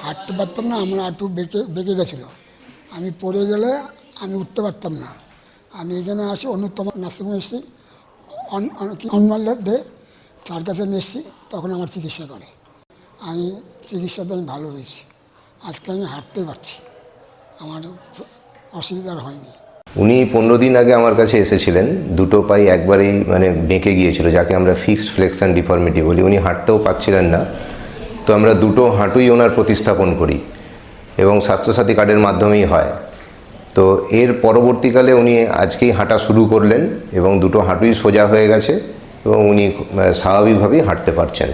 হাঁটতে পারতাম না, আমার হাঁটু বেঁকে বেঁকে গেছিলো। আমি পড়ে গেলে আমি উঠতে পারতাম না। আমি এখানে আসি অন্যতম নার্সিংহোমে এসেছি, অনমাল্য দে তার কাছে আমি এসেছি, তখন আমার চিকিৎসা করে। আমি চিকিৎসাতে আমি ভালো হয়েছি, আজকে আমি হাঁটতে পারছি, আমার অসুবিধা আর হয়নি। উনি 15 দিন আগে আমার কাছে এসেছিলেন, দুটো পাই একবারেই মানে বেঁকে গিয়েছিল, যাকে আমরা ফিক্সড ফ্লেক্সন ডিফর্মিটি বলি। উনি হাঁটতেও পারছিলেন না, তো আমরা দুটো হাঁটুই ওনার প্রতিস্থাপন করি এবং স্বাস্থ্যসাথী কার্ডের মাধ্যমেই হয়। তো এর পরবর্তীকালে উনি আজকেই হাঁটা শুরু করলেন এবং দুটো হাঁটুই সোজা হয়ে গেছে এবং উনি স্বাভাবিকভাবেই হাঁটতে পারছেন।